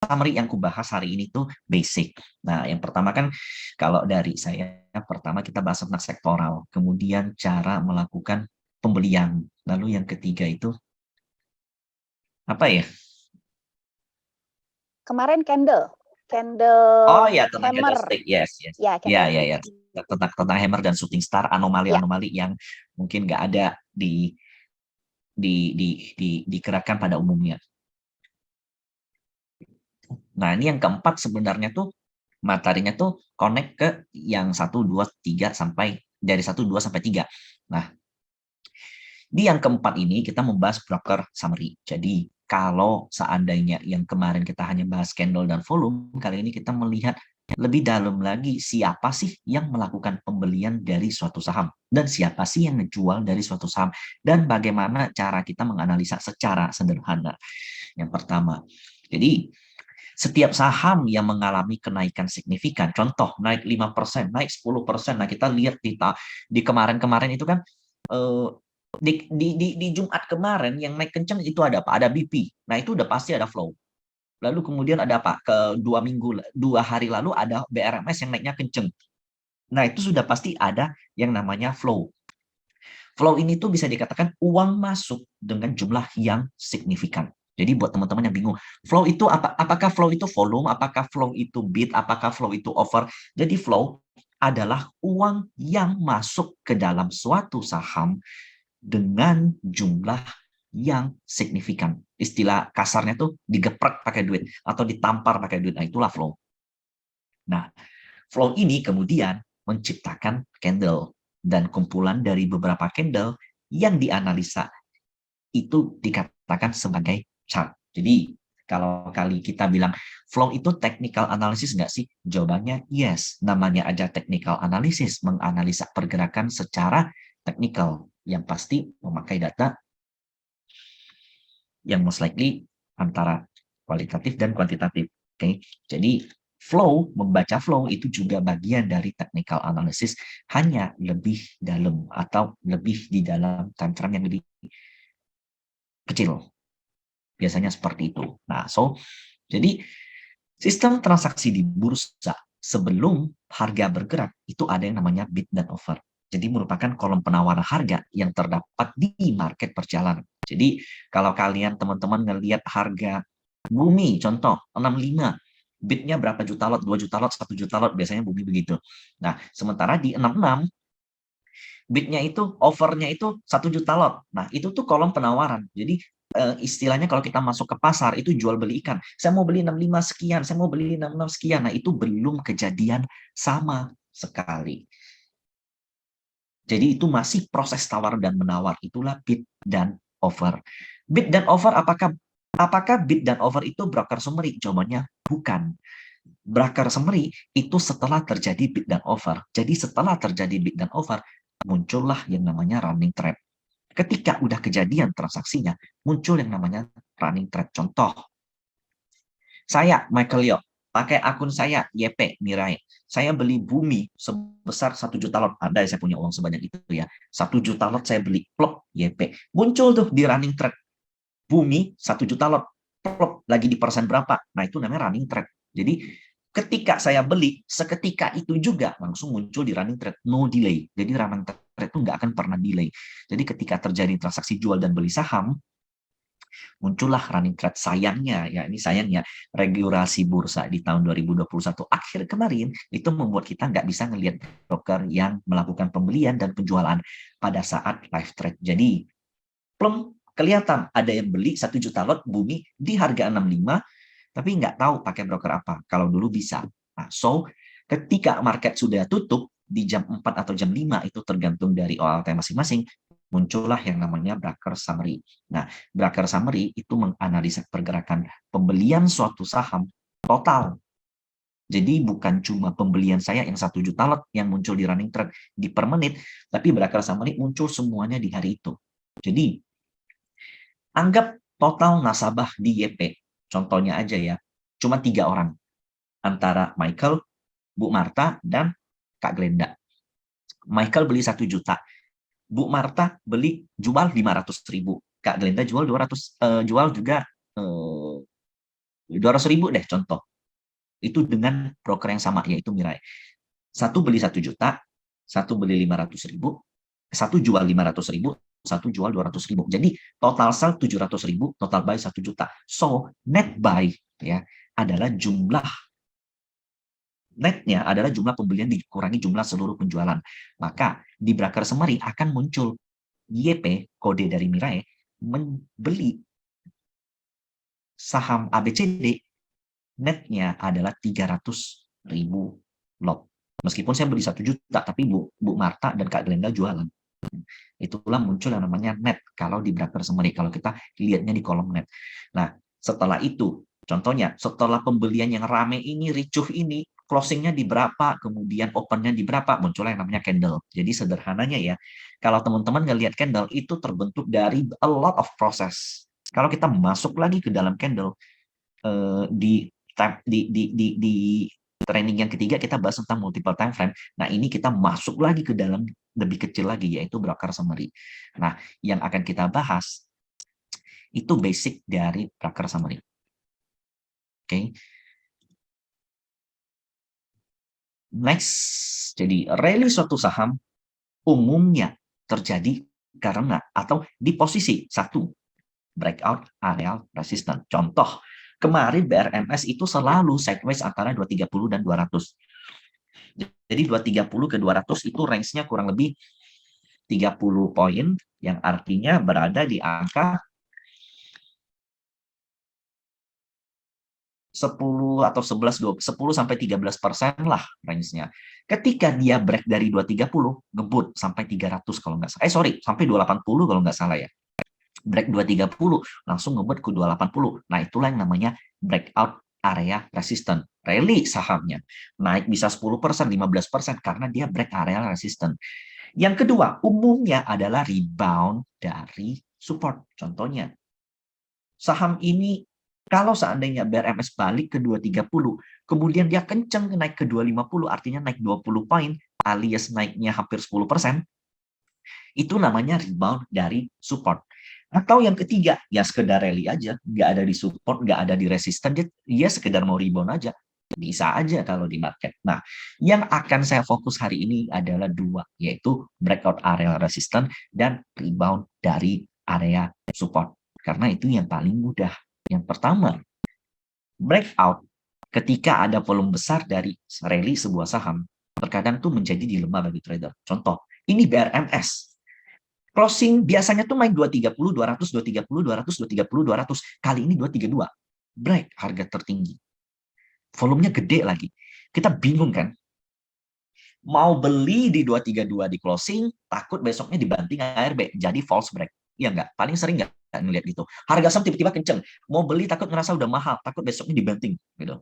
summary yang kubahas hari ini tuh basic. Nah, yang pertama kan kalau dari saya, pertama kita bahas tentang sektoral, kemudian cara melakukan pembelian. Lalu yang ketiga itu apa ya? Kemarin candle Oh ya, tentang hammer. candlestick, yes, yes. Ya, Ya, candle. ya, ya. Tentang hammer dan shooting star, Ya, anomali-anomali yang mungkin nggak ada digerakkan pada umumnya. Nah, ini yang keempat sebenarnya tuh materinya tuh connect ke yang 1, 2, 3 sampai dari 1, 2 sampai 3. Nah, di yang keempat ini kita membahas broker summary. Jadi, kalau seandainya yang kemarin kita hanya bahas candle dan volume, kali ini kita melihat lebih dalam lagi siapa sih yang melakukan pembelian dari suatu saham dan siapa sih yang menjual dari suatu saham dan bagaimana cara kita menganalisa secara sederhana. Yang pertama, jadi setiap saham yang mengalami kenaikan signifikan, contoh naik 5%, naik 10%, nah kita lihat di kemarin-kemarin itu kan eh, di Jumat kemarin yang naik kencang itu ada apa? Ada BP. Nah, itu udah pasti ada flow. Lalu kemudian ada apa? Ke 2 hari lalu ada BRMS yang naiknya kenceng. Nah, itu sudah pasti ada yang namanya flow. Flow ini tuh bisa dikatakan uang masuk dengan jumlah yang signifikan. Jadi buat teman-teman yang bingung, flow itu apa? Apakah flow itu volume? Apakah flow itu bid? Apakah flow itu over? Jadi flow adalah uang yang masuk ke dalam suatu saham dengan jumlah yang signifikan. Istilah kasarnya tuh digeprek pakai duit atau ditampar pakai duit. Nah, itulah flow. Nah, flow ini kemudian menciptakan candle dan kumpulan dari beberapa candle yang dianalisa itu dikatakan sebagai chart. Jadi kalau kali kita bilang flow itu technical analysis nggak sih? Jawabannya yes. Namanya aja technical analysis, menganalisa pergerakan secara teknikal yang pasti memakai data yang most likely antara kualitatif dan kuantitatif. Oke, jadi membaca flow itu juga bagian dari technical analysis, hanya lebih dalam atau lebih di dalam time frame yang lebih kecil. Biasanya seperti itu. Nah, jadi sistem transaksi di bursa sebelum harga bergerak itu ada yang namanya bid dan offer. Jadi merupakan kolom penawaran harga yang terdapat di market perjalanan. Jadi kalau kalian teman-teman ngelihat harga bumi, contoh 65, bidnya berapa juta lot, 2 juta lot, 1 juta lot, biasanya bumi begitu. Nah, sementara di 66, bidnya itu, offernya itu 1 juta lot. Nah, itu tuh kolom penawaran. Jadi istilahnya kalau kita masuk ke pasar itu jual beli ikan. Saya mau beli 65 sekian, saya mau beli 66 sekian. Nah, itu belum kejadian sama sekali. Jadi itu masih proses tawar dan menawar. Itulah bid dan offer. Bid dan offer apakah bid dan offer itu broker summary? Jawabannya bukan. Broker summary itu setelah terjadi bid dan offer. Jadi setelah terjadi bid dan offer, muncullah yang namanya running trade. Ketika udah kejadian transaksinya, muncul yang namanya running trade. Contoh, saya, Michael Yo, pakai akun saya, YP Mirai. Saya beli bumi sebesar 1 juta lot. Andai saya punya uang sebanyak itu ya. 1 juta lot saya beli, plop, YP. Muncul tuh di running trade. Bumi 1 juta lot, plop, lagi di persen berapa. Nah, itu namanya running trade. Jadi, ketika saya beli, seketika itu juga langsung muncul di running trade, no delay. Jadi running trade itu nggak akan pernah delay. Jadi ketika terjadi transaksi jual dan beli saham, muncullah running trade. Sayangnya, ya ini sayangnya, regulasi bursa di tahun 2021 akhir kemarin itu membuat kita nggak bisa ngelihat broker yang melakukan pembelian dan penjualan pada saat live trade. Jadi, plem, kelihatan ada yang beli 1 juta lot bumi di harga 65, tapi nggak tahu pakai broker apa. Kalau dulu bisa. Nah, ketika market sudah tutup di jam 4 atau jam 5, itu tergantung dari OLT masing-masing, muncullah yang namanya broker summary. Nah, broker summary itu menganalisa pergerakan pembelian suatu saham total. Jadi bukan cuma pembelian saya yang 1 juta lot yang muncul di running trade di per menit, tapi broker summary muncul semuanya di hari itu. Jadi, anggap total nasabah di YP, contohnya aja ya, cuma 3 orang, antara Michael, Bu Marta, dan Kak Glenda. Michael beli 1 juta, Bu Marta jual 500.000, Kak Glenda jual 200, jual juga 200.000 deh contoh. Itu dengan broker yang sama, yaitu Mirai. Satu beli 1 juta, satu beli 500.000, satu jual 500.000, satu jual 200.000. Jadi total sell 700.000, total buy 1 juta. So net buy ya adalah jumlah netnya adalah jumlah pembelian dikurangi jumlah seluruh penjualan. Maka di Broker Summary akan muncul YP, kode dari Mirai, membeli saham ABCD, netnya adalah 300.000 lot. Meskipun saya beli 1 juta, tapi Bu Marta dan Kak Glenda jualan. Itulah muncul yang namanya net kalau di Broker Summary, kalau kita lihatnya di kolom net. Nah, setelah itu, contohnya, setelah pembelian yang rame ini, ricuh ini, closingnya di berapa, kemudian opennya di berapa, muncul yang namanya candle. Jadi sederhananya ya, kalau teman-teman ngelihat candle, itu terbentuk dari a lot of process. Kalau kita masuk lagi ke dalam candle, di training yang ketiga kita bahas tentang multiple time frame. Nah, ini kita masuk lagi ke dalam lebih kecil lagi, yaitu broker summary. Nah, yang akan kita bahas itu basic dari broker summary. Oke. Next, jadi rally suatu saham umumnya terjadi karena atau di posisi satu breakout area resistance. Contoh, kemarin BRMS itu selalu sideways antara 230 dan 200. Jadi 230 ke 200 itu range-nya kurang lebih 30 poin, yang artinya berada di angka 10 atau 11, 10 sampai 13% lah range-nya. Ketika dia break dari 230, ngebut sampai 300 kalau nggak salah. Sampai 280 kalau nggak salah ya. Break 230, langsung ngebut ke 280. Nah, itulah yang namanya breakout area resistance. Rally sahamnya. Naik bisa 10%, 15% karena dia break area resistance. Yang kedua, umumnya adalah rebound dari support. Contohnya, saham ini kalau seandainya BRMS balik ke 230, kemudian dia kenceng naik ke 250, artinya naik 20 poin, alias naiknya hampir 10%, itu namanya rebound dari support. Atau yang ketiga, ya sekedar rally aja, nggak ada di support, nggak ada di resistance, dia sekedar mau rebound aja. Bisa aja kalau di market. Nah, yang akan saya fokus hari ini adalah dua, yaitu breakout area resistance dan rebound dari area support. Karena itu yang paling mudah. Yang pertama, breakout ketika ada volume besar dari rally sebuah saham, terkadang tuh menjadi dilema bagi trader. Contoh, ini BRMS. Closing biasanya tuh main 230, 200, 230, 200, 230, 200. Kali ini 232. Break harga tertinggi. Volumenya gede lagi. Kita bingung kan? Mau beli di 232 di closing, takut besoknya dibanting ARB, jadi false break. Iya nggak? Paling sering nggak ngeliat gitu. Harga saham tiba-tiba kenceng. Mau beli takut ngerasa udah mahal, takut besoknya dibanting. Gitu.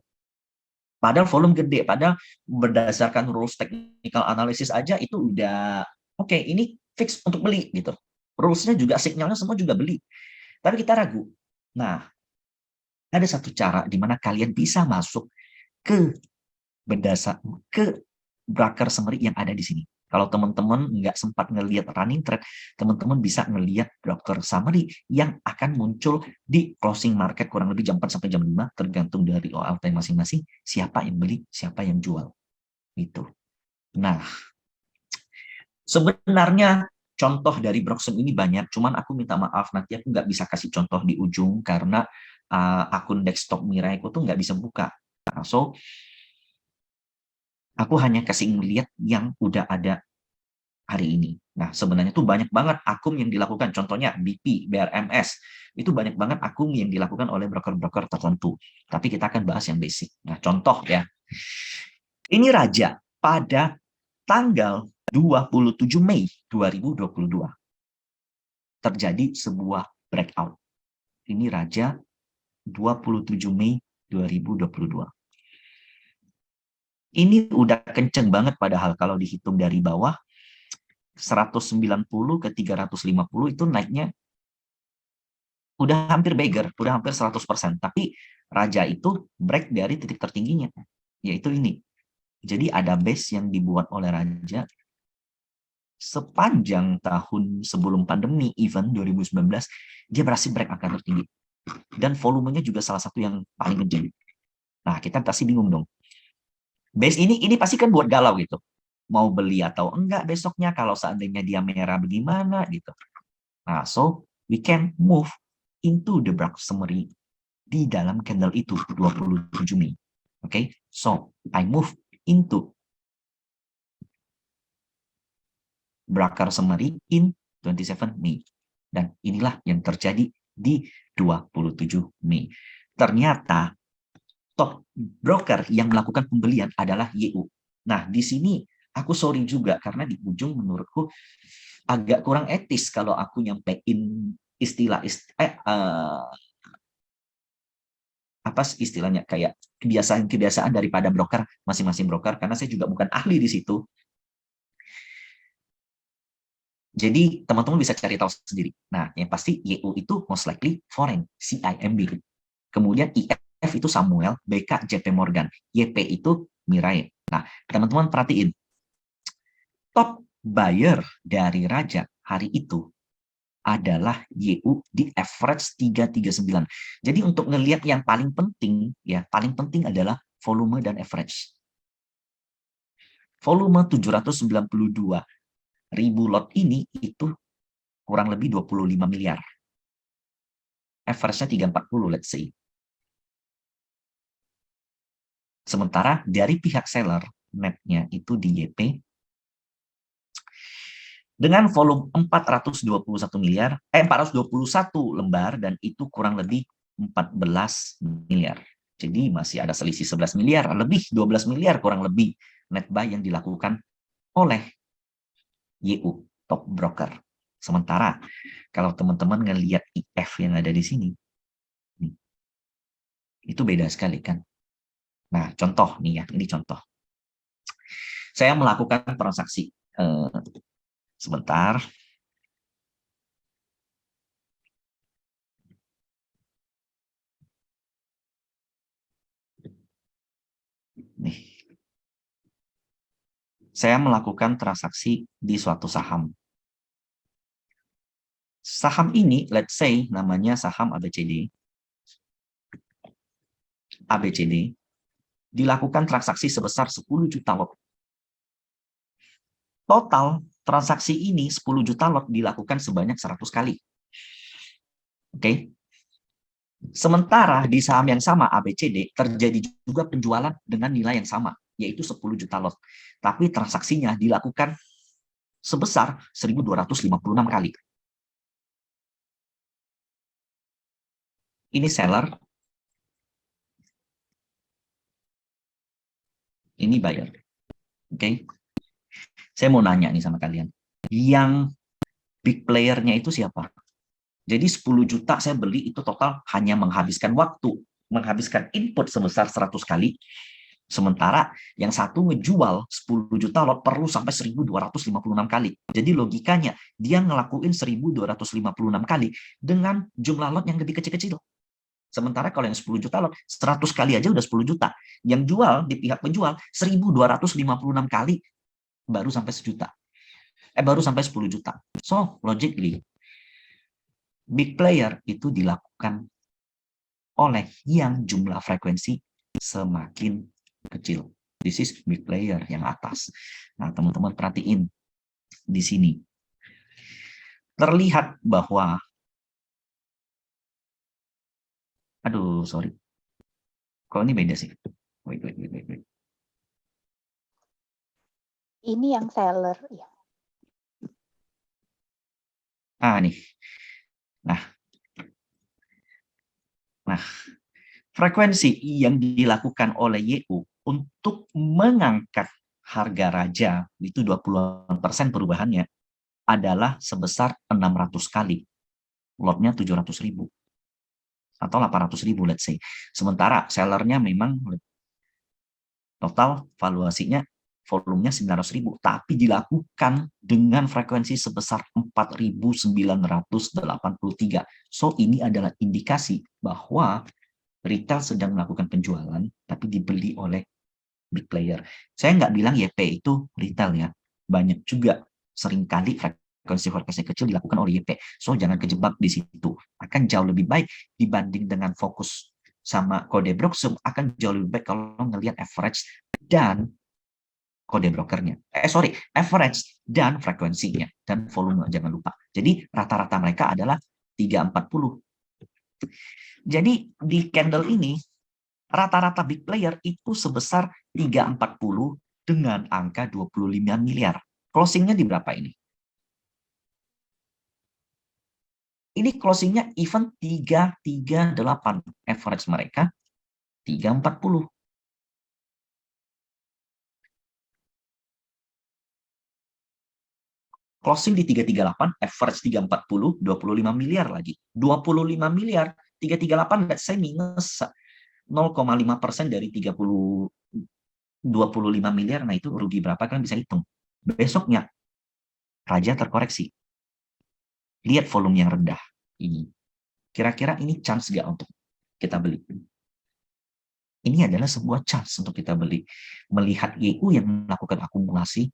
Padahal volume gede, padahal berdasarkan rules technical analysis aja itu udah oke, ini fix untuk beli gitu. Rules-nya juga, signalnya semua juga beli. Tapi kita ragu. Nah, ada satu cara di mana kalian bisa masuk ke berdasar ke broker summary yang ada di sini. Kalau teman-teman nggak sempat ngelihat running trade, teman-teman bisa ngelihat broker summary yang akan muncul di closing market kurang lebih jam 4 sampai jam 5, tergantung dari OLT masing-masing, siapa yang beli, siapa yang jual. Gitu. Nah, sebenarnya contoh dari Broxon ini banyak, cuman aku minta maaf, nanti aku nggak bisa kasih contoh di ujung karena akun desktop Mirai aku tuh nggak bisa buka. So, aku hanya kasih ngeliat yang udah ada hari ini. Nah, sebenarnya tuh banyak banget akun yang dilakukan. Contohnya BP, BRMS. Itu banyak banget akun yang dilakukan oleh broker-broker tertentu. Tapi kita akan bahas yang basic. Nah, contoh ya. Ini Raja pada tanggal 27 Mei 2022. Terjadi sebuah breakout. Ini Raja 27 Mei 2022. Ini udah kenceng banget padahal kalau dihitung dari bawah 190 ke 350 itu naiknya udah hampir beggar, udah hampir 100%. Tapi Raja itu break dari titik tertingginya, yaitu ini. Jadi ada base yang dibuat oleh Raja sepanjang tahun sebelum pandemi, even 2019, dia berhasil break angka tertinggi. dan volumenya juga salah satu yang paling gede. Nah, kita pasti bingung dong. Base ini pasti kan buat galau gitu. Mau beli atau enggak besoknya, kalau seandainya dia merah bagaimana gitu. Nah, so we can move into the Broker summary di dalam candle itu 27 Mei. Oke, so I move into Broker summary in 27 Mei. Dan inilah yang terjadi di 27 Mei. Ternyata top broker yang melakukan pembelian adalah YU. Nah, di sini aku sorry juga karena di ujung menurutku agak kurang etis kalau aku nyampein apa istilahnya kayak kebiasaan-kebiasaan daripada broker masing-masing broker, karena saya juga bukan ahli di situ. Jadi teman-teman bisa cari tahu sendiri. Nah, yang pasti YU itu most likely foreign, CIMB. Kemudian IF itu Samuel, BK JP Morgan, YP itu Mirai. Nah, teman-teman perhatiin, top buyer dari Raja hari itu adalah YU di average 339. Jadi untuk ngelihat yang paling penting, ya paling penting adalah volume dan average. Volume 792 ribu lot ini itu kurang lebih 25 miliar. Average-nya 340, let's say. Sementara dari pihak seller, net-nya itu di YP, dengan volume 421 miliar, 421 lembar, dan itu kurang lebih 14 miliar. Jadi masih ada selisih 11 miliar, lebih 12 miliar kurang lebih net buy yang dilakukan oleh YU, top broker. Sementara kalau teman-teman ngelihat IF yang ada di sini, itu beda sekali kan. Nah, contoh nih ya, ini contoh. Saya melakukan transaksi sebentar. Nih. Saya melakukan transaksi di suatu saham. Saham ini, let's say, namanya saham ABCD. ABCD dilakukan transaksi sebesar 10 juta lot. Total transaksi ini 10 juta lot dilakukan sebanyak 100 kali. Oke. Sementara di saham yang sama ABCD terjadi juga penjualan dengan nilai yang sama, yaitu 10 juta lot. Tapi transaksinya dilakukan sebesar 1.256 kali. Ini seller, ini buyer. Oke. Saya mau nanya nih sama kalian. Yang big player-nya itu siapa? Jadi 10 juta saya beli itu total hanya menghabiskan waktu, menghabiskan input sebesar 100 kali. Sementara yang satu ngejual 10 juta lot perlu sampai 1.256 kali. Jadi logikanya dia ngelakuin 1.256 kali dengan jumlah lot yang lebih kecil-kecil. Sementara kalau yang 10 juta lot 100 kali aja udah 10 juta. Yang jual di pihak penjual 1.256 kali baru sampai sejuta. Baru sampai 10 juta. So, logically big player itu dilakukan oleh yang jumlah frekuensi semakin kecil. This is big player yang atas. Nah, teman-teman perhatiin di sini. Terlihat bahwa aduh, sorry. Kalau ini beda sih. Wait. Ini yang seller, ya. Nih. Nah, frekuensi yang dilakukan oleh YU untuk mengangkat harga raja itu 20% perubahannya adalah sebesar 600 kali. Lotnya 700.000 atau 800.000 let's say. Sementara sellernya memang total valuasinya volumenya 900.000, tapi dilakukan dengan frekuensi sebesar 4.983. So, ini adalah indikasi bahwa retail sedang melakukan penjualan, tapi dibeli oleh big player. Saya nggak bilang YP itu retail ya. Banyak juga seringkali frekuensi forecastnya kecil dilakukan oleh YP. So jangan kejebak di situ. Akan jauh lebih baik dibanding dengan fokus sama kode Broxum, akan jauh lebih baik kalau ngelihat average dan kode brokernya. Average dan frekuensinya dan volume, jangan lupa. Jadi rata-rata mereka adalah 340. Jadi di candle ini rata-rata big player itu sebesar 340 dengan angka 25 miliar. Closingnya di berapa ini? Ini closingnya even 338. Average mereka 340. Closing di 338, average 340, 25 miliar lagi. 25 miliar, 338, saya minus 0,5% dari 30, 25 miliar, nah itu rugi berapa kan bisa hitung. Besoknya, Raja terkoreksi. Lihat volume yang rendah ini. Kira-kira ini chance nggak untuk kita beli? Ini adalah sebuah chance untuk kita beli. Melihat YU yang melakukan akumulasi,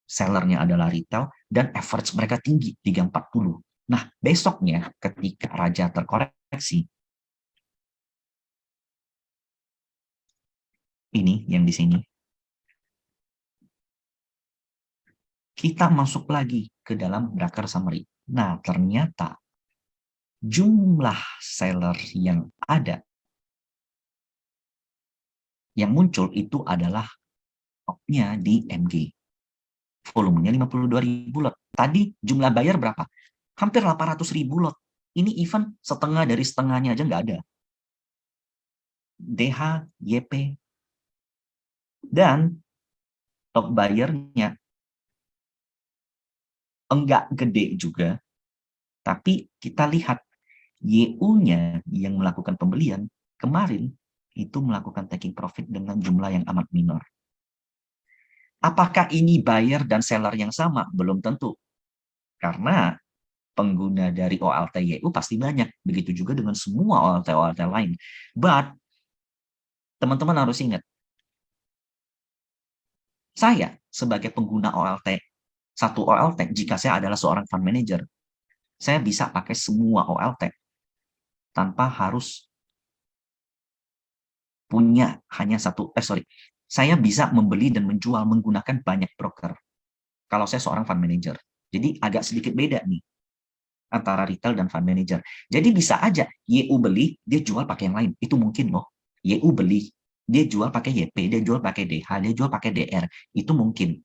sellernya adalah retail, dan average mereka tinggi, 340. Nah, besoknya ketika Raja terkoreksi, ini yang di sini, kita masuk lagi ke dalam Brucker summary. Nah, ternyata jumlah seller yang ada, yang muncul itu adalah topnya di MG. Volumenya 52.000 lot. Tadi jumlah buyer berapa? Hampir 800.000 lot. Ini even setengah dari setengahnya aja nggak ada. DH, YP, dan top buyer-nya enggak gede juga, tapi kita lihat YU-nya yang melakukan pembelian kemarin itu melakukan taking profit dengan jumlah yang amat minor. Apakah ini buyer dan seller yang sama? Belum tentu. Karena pengguna dari OLT YU pasti banyak. Begitu juga dengan semua OLT-OLT lain. But, teman-teman harus ingat, saya sebagai pengguna OLT, satu OLT, jika saya adalah seorang fund manager, saya bisa pakai semua OLT tanpa harus punya hanya satu, saya bisa membeli dan menjual menggunakan banyak broker kalau saya seorang fund manager. Jadi agak sedikit beda nih antara retail dan fund manager. Jadi bisa aja YU beli, dia jual pakai yang lain. Itu mungkin loh. YU beli, dia jual pakai YP, dia jual pakai DH, dia jual pakai DR. Itu mungkin.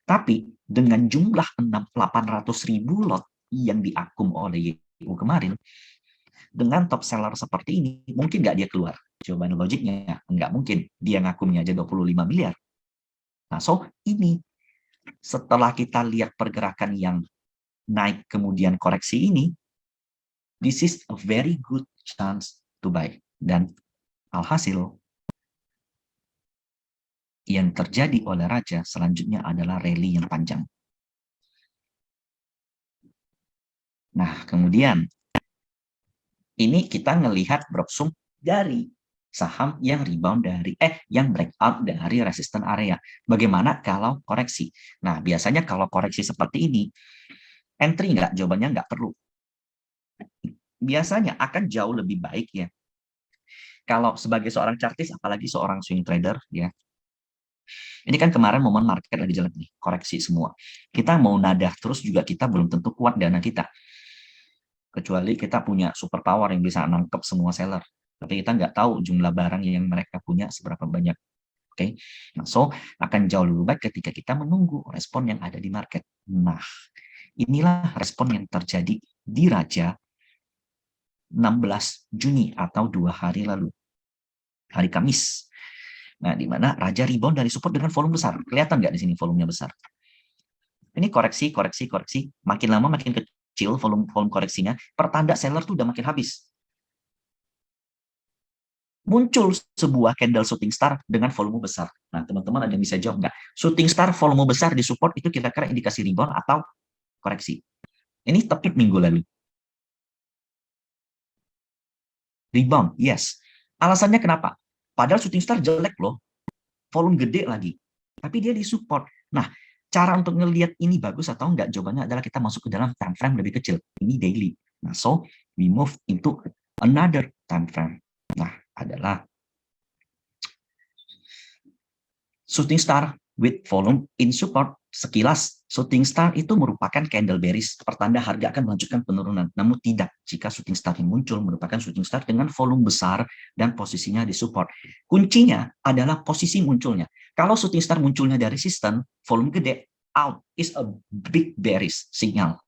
Tapi dengan jumlah 800.000 lot yang diakum oleh YU kemarin, dengan top seller seperti ini, mungkin nggak dia keluar? Jawaban logiknya, nggak mungkin. Dia ngakumnya aja 25 miliar. Nah, so ini setelah kita lihat pergerakan yang naik kemudian koreksi ini, this is a very good chance to buy. Dan alhasil, yang terjadi oleh Raja selanjutnya adalah rally yang panjang. Nah, kemudian ini kita ngelihat Broxum dari saham yang rebound dari yang breakout dari resistance area. Bagaimana kalau koreksi? Nah, biasanya kalau koreksi seperti ini, entry nggak? Jawabannya nggak perlu. Biasanya akan jauh lebih baik ya. Kalau sebagai seorang chartis, apalagi seorang swing trader ya. Ini kan kemarin momen market lagi jelek nih, koreksi semua. Kita mau nadah terus juga kita belum tentu kuat dana kita. Kecuali kita punya super power yang bisa nangkep semua seller. Tapi kita nggak tahu jumlah barang yang mereka punya seberapa banyak. Oke, nah, so akan jauh lebih baik ketika kita menunggu respon yang ada di market. Nah, inilah respon yang terjadi di Raja 16 Juni atau 2 hari lalu, hari Kamis. Nah, di mana Raja rebound dari support dengan volume besar. Kelihatan nggak di sini volumenya besar? Ini koreksi, makin lama makin kecil volume koreksinya. Pertanda seller tuh udah makin habis. Muncul sebuah candle shooting star dengan volume besar. Nah, teman-teman ada yang bisa jawab nggak? Shooting star volume besar di support itu kira-kira indikasi rebound atau koreksi? Ini tepat minggu lalu. Rebound, yes. Alasannya kenapa? Padahal shooting star jelek loh. Volume gede lagi. Tapi dia di support. Nah, Cara untuk ngelihat ini bagus atau enggak, jawabannya adalah kita masuk ke dalam time frame lebih kecil. Ini daily. Nah, so we move into another time frame. Nah, adalah shooting star with volume in support. Sekilas, shooting star itu merupakan candle bearish, pertanda harga akan melanjutkan penurunan. Namun tidak jika shooting star yang muncul merupakan shooting star dengan volume besar dan posisinya di support. Kuncinya adalah posisi munculnya. Kalau shooting star munculnya dari resistance, volume gede, out is a big bearish signal.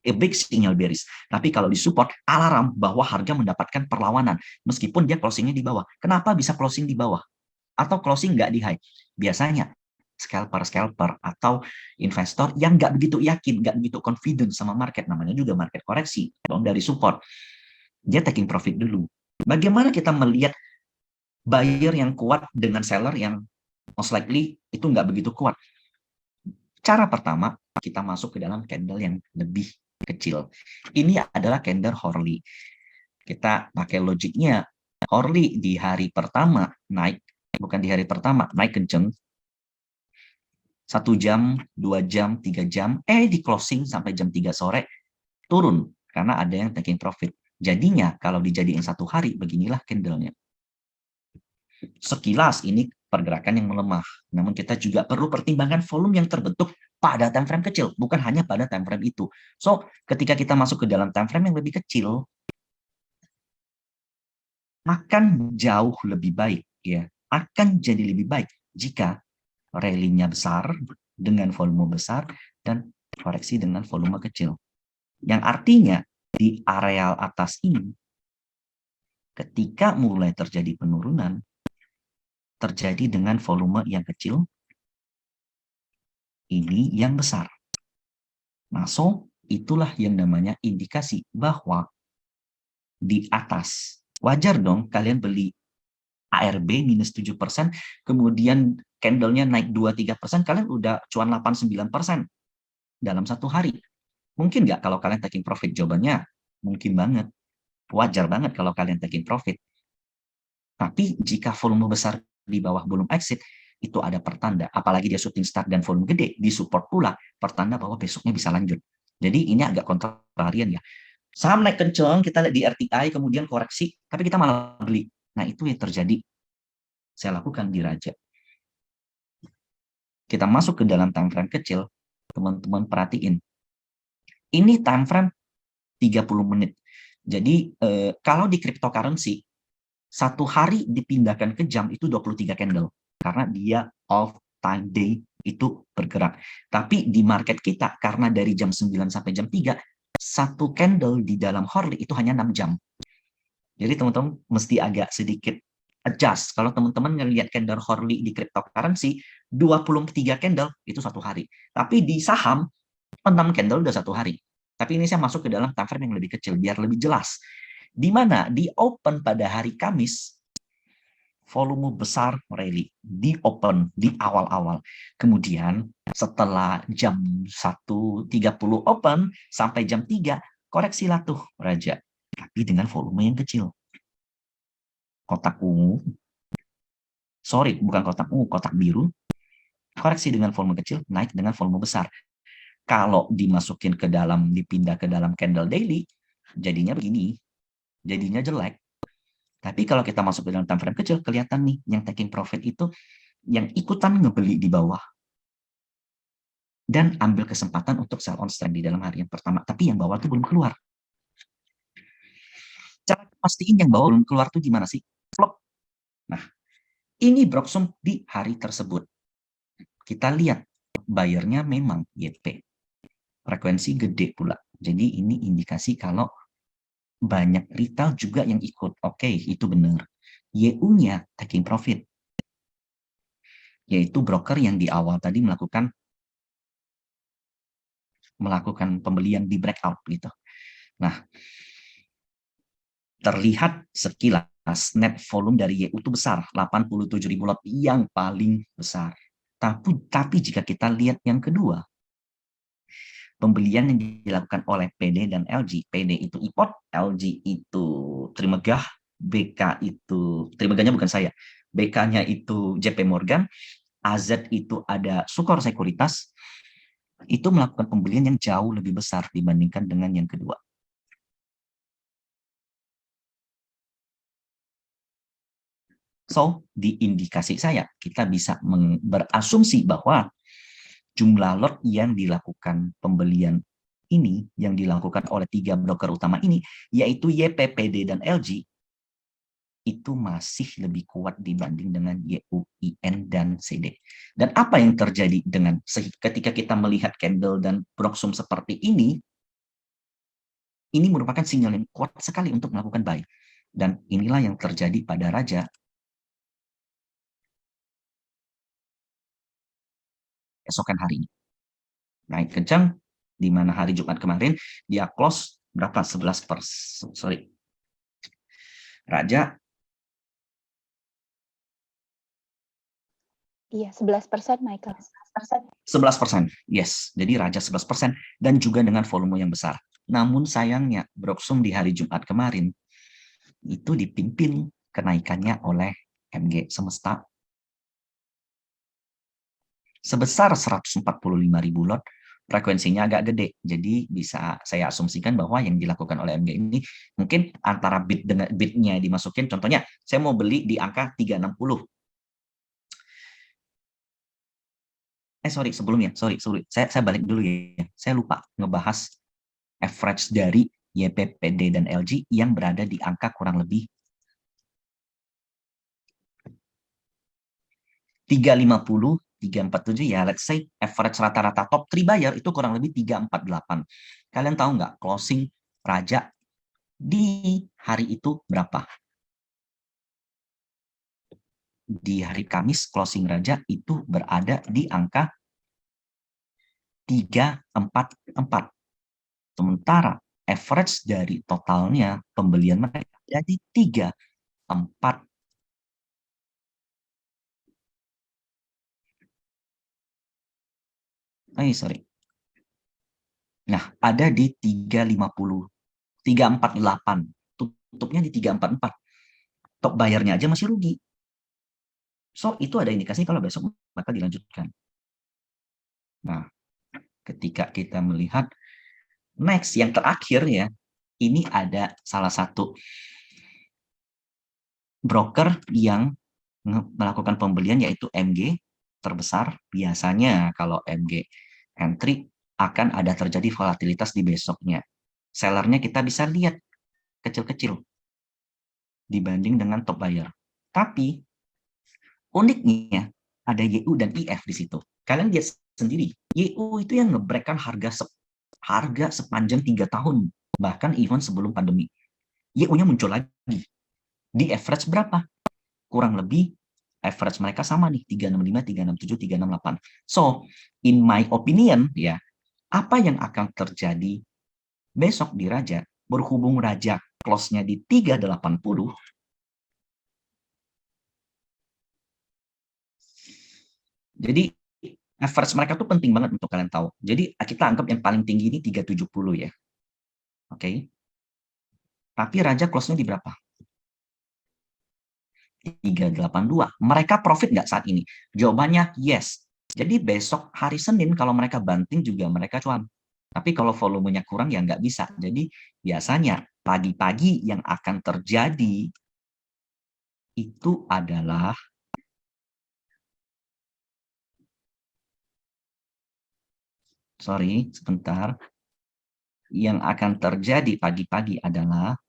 A big signal bearish. Tapi kalau di support, alarm bahwa harga mendapatkan perlawanan meskipun dia closingnya di bawah. Kenapa bisa closing di bawah? Atau closing nggak di high? Biasanya scalper atau investor yang nggak begitu yakin, nggak begitu confident sama market, namanya juga market koreksi, dong dari support. Dia taking profit dulu. Bagaimana kita melihat buyer yang kuat dengan seller yang most likely itu nggak begitu kuat? Cara pertama, kita masuk ke dalam candle yang lebih kecil. Ini adalah candle Horley. Kita pakai logiknya, Horley di hari pertama naik, bukan di hari pertama, naik kenceng, 1 jam, 2 jam, 3 jam, di closing sampai jam 3 sore, turun, karena ada yang taking profit. Jadinya, kalau dijadiin 1 hari, beginilah candle-nya. Sekilas ini pergerakan yang melemah, namun kita juga perlu pertimbangkan volume yang terbentuk pada time frame kecil, bukan hanya pada time frame itu. So, ketika kita masuk ke dalam time frame yang lebih kecil, akan jauh lebih baik, ya, akan jadi lebih baik jika rally-nya besar dengan volume besar dan koreksi dengan volume kecil. Yang artinya di areal atas ini ketika mulai terjadi penurunan terjadi dengan volume yang kecil, ini yang besar. Nah, so itulah yang namanya indikasi bahwa di atas wajar dong kalian beli ARB minus 7%, kemudian candle-nya naik 2-3%, kalian udah cuan 8-9% dalam 1 hari. Mungkin nggak kalau kalian taking profit? Jawabannya mungkin banget. Wajar banget kalau kalian taking profit. Tapi jika volume besar di bawah belum exit, itu ada pertanda. Apalagi dia shooting star dan volume gede, di support pula, pertanda bahwa besoknya bisa lanjut. Jadi ini agak kontrarian ya. Saham naik kenceng, kita lihat di RTI, kemudian koreksi, tapi kita malah beli. Nah, itu yang terjadi. Saya lakukan di Raja. Kita masuk ke dalam time frame kecil, teman-teman perhatiin. Ini time frame 30 menit. Jadi kalau di cryptocurrency, 1 hari dipindahkan ke jam itu 23 candle. Karena dia off time day itu bergerak. Tapi di market kita, karena dari jam 9 sampai jam 3, 1 candle di dalam Horley itu hanya 6 jam. Jadi teman-teman mesti agak sedikit adjust. Kalau teman-teman ngelihat candle Horley di cryptocurrency, 23 candle itu 1 hari. Tapi di saham, 6 candle udah 1 hari. Tapi ini saya masuk ke dalam time frame yang lebih kecil, biar lebih jelas. Di mana di open pada hari Kamis, volume besar rally di open di awal-awal. Kemudian setelah jam 1.30 open sampai jam 3, koreksi lah tuh Raja. Tapi dengan volume yang kecil. Kotak ungu, sorry bukan kotak ungu, kotak biru, koreksi dengan volume kecil, naik dengan volume besar. Kalau dimasukin ke dalam, dipindah ke dalam candle daily, jadinya begini, jadinya jelek. Tapi kalau kita masuk ke dalam time frame kecil, kelihatan nih yang taking profit itu yang ikutan ngebeli di bawah. Dan ambil kesempatan untuk sell on strength di dalam hari yang pertama. Tapi yang bawah tuh belum keluar. Cara pastiin yang bawah belum keluar tuh gimana sih? Flop. Nah, ini Broxum di hari tersebut. Kita lihat, bayarnya memang YP. Frekuensi gede pula. Jadi ini indikasi kalau banyak retail juga yang ikut. Oke, itu benar. YU-nya taking profit. Yaitu broker yang di awal tadi melakukan pembelian di breakout gitu. Nah, terlihat sekilas net volume dari YU itu besar, 87.000 lot yang paling besar. Tapi jika kita lihat yang kedua, pembelian yang dilakukan oleh PD dan LG. PD itu IPOT, LG itu Trimegah, BK itu, Trimegahnya bukan saya, BK-nya itu JP Morgan, AZ itu ada Sukor Sekuritas, itu melakukan pembelian yang jauh lebih besar dibandingkan dengan yang kedua. So, di indikasi saya, kita bisa berasumsi bahwa jumlah lot yang dilakukan pembelian ini, yang dilakukan oleh 3 broker utama ini, yaitu YPPD dan LG, itu masih lebih kuat dibanding dengan YU, IN, dan CD. Dan apa yang terjadi dengan ketika kita melihat candle dan Broxum seperti ini merupakan sinyal yang kuat sekali untuk melakukan buy. Dan inilah yang terjadi pada Raja esokan hari ini. Naik kencang, di mana hari Jumat kemarin dia close berapa? 11%. Sorry. Raja. Iya, 11%, Michael. 11%. Yes. Jadi Raja 11% dan juga dengan volume yang besar. Namun sayangnya Broxum di hari Jumat kemarin itu dipimpin kenaikannya oleh MG Semesta sebesar 145.000 lot, frekuensinya agak gede. Jadi bisa saya asumsikan bahwa yang dilakukan oleh MG ini mungkin antara bid dengan bidnya dimasukin, contohnya saya mau beli di angka 360. Sebelumnya, saya balik dulu ya. Saya lupa ngebahas average dari YPPD dan LG yang berada di angka kurang lebih 350, 347 ya, let's say average rata-rata top 3 buyer itu kurang lebih 348. Kalian tahu nggak closing Raja di hari itu berapa? Di hari Kamis closing Raja itu berada di angka 344. Sementara average dari totalnya pembelian mereka jadi 34. Sorry. Nah, ada di 350, 348. Tutupnya di 344. Top bayarnya aja masih rugi. So, itu ada indikasi kalau besok bakal dilanjutkan. Nah, ketika kita melihat next yang terakhir ya, ini ada salah satu broker yang melakukan pembelian yaitu MG terbesar. Biasanya kalau MG entry akan ada terjadi volatilitas di besoknya. Sellernya kita bisa lihat kecil-kecil dibanding dengan top buyer. Tapi uniknya ada YU dan IF di situ. Kalian lihat sendiri, YU itu yang ngebreakkan harga sepanjang 3 tahun, bahkan even sebelum pandemi. YU-nya muncul lagi. Di average berapa? Kurang lebih average mereka sama nih, 365, 367, 368. So, in my opinion ya, apa yang akan terjadi besok di Raja, berhubung Raja close-nya di 380, jadi average mereka tuh penting banget untuk kalian tahu. Jadi kita anggap yang paling tinggi ini 370 ya. Oke. Tapi Raja close-nya di berapa? 382. Mereka profit nggak saat ini? Jawabannya yes. Jadi besok hari Senin kalau mereka banting juga mereka cuan. Tapi kalau volumenya kurang ya nggak bisa. Jadi biasanya pagi-pagi yang akan terjadi itu adalah sebentar. Yang akan terjadi pagi-pagi adalah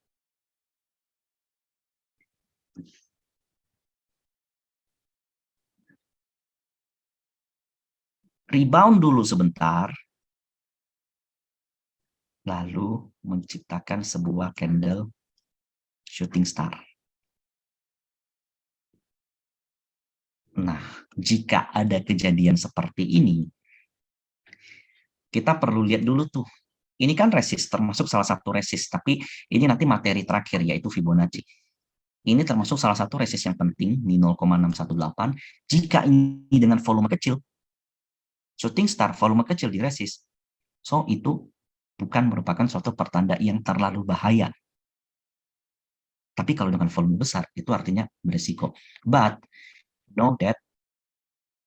rebound dulu sebentar, lalu menciptakan sebuah candle shooting star. Nah, jika ada kejadian seperti ini, kita perlu lihat dulu tuh. Ini kan resist, termasuk salah satu resist, tapi ini nanti materi terakhir yaitu Fibonacci. Ini termasuk salah satu resist yang penting di 0,618. Jika ini dengan volume kecil, shooting star volume kecil di resist, so itu bukan merupakan suatu pertanda yang terlalu bahaya. Tapi kalau dengan volume besar, itu artinya beresiko. But, know that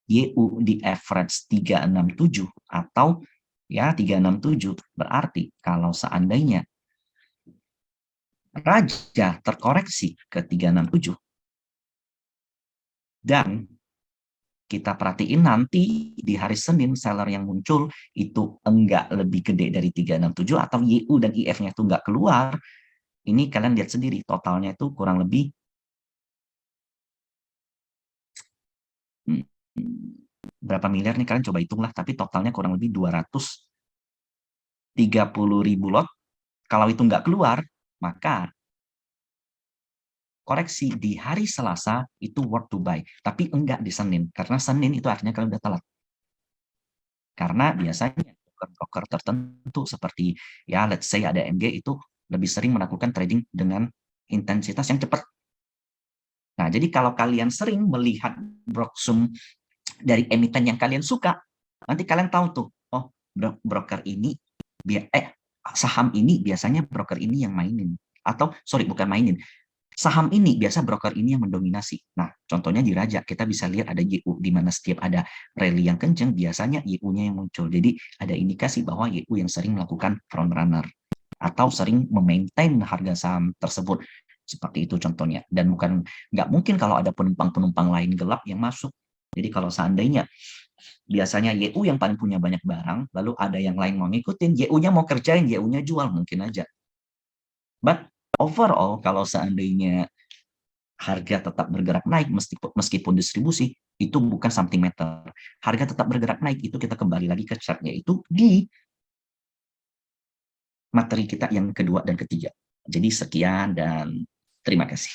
YU di average 367 atau Ya, 367. Berarti kalau seandainya Raja terkoreksi ke 367 dan kita perhatiin nanti di hari Senin seller yang muncul itu enggak lebih gede dari 367 atau YU dan IF-nya itu enggak keluar, ini kalian lihat sendiri totalnya itu kurang lebih berapa miliar nih, kalian coba hitunglah, tapi totalnya kurang lebih 230.000 lot. Kalau itu nggak keluar, maka koreksi di hari Selasa itu worth to buy, tapi enggak di Senin, karena Senin itu artinya kalian udah telat. Karena biasanya broker-broker tertentu seperti ya let's say ada MG itu lebih sering melakukan trading dengan intensitas yang cepat. Nah, jadi kalau kalian sering melihat Broksum dari emiten yang kalian suka, nanti kalian tahu tuh, oh broker ini saham ini biasanya broker ini yang mainin, atau sorry bukan mainin, saham ini biasa broker ini yang mendominasi. Nah, contohnya di Raja, kita bisa lihat ada YU, di mana setiap ada rally yang kenceng, biasanya YU-nya yang muncul. Jadi, ada indikasi bahwa YU yang sering melakukan front runner, atau sering memaintain harga saham tersebut. Seperti itu contohnya. Dan nggak mungkin kalau ada penumpang-penumpang lain gelap yang masuk. Jadi, kalau seandainya biasanya YU yang paling punya banyak barang, lalu ada yang lain mau ngikutin, YU-nya mau kerjain, YU-nya jual, mungkin aja. But overall, kalau seandainya harga tetap bergerak naik meskipun distribusi, itu bukan something matter. Harga tetap bergerak naik, itu kita kembali lagi ke chart, yaitu di materi kita yang kedua dan ketiga. Jadi sekian dan terima kasih.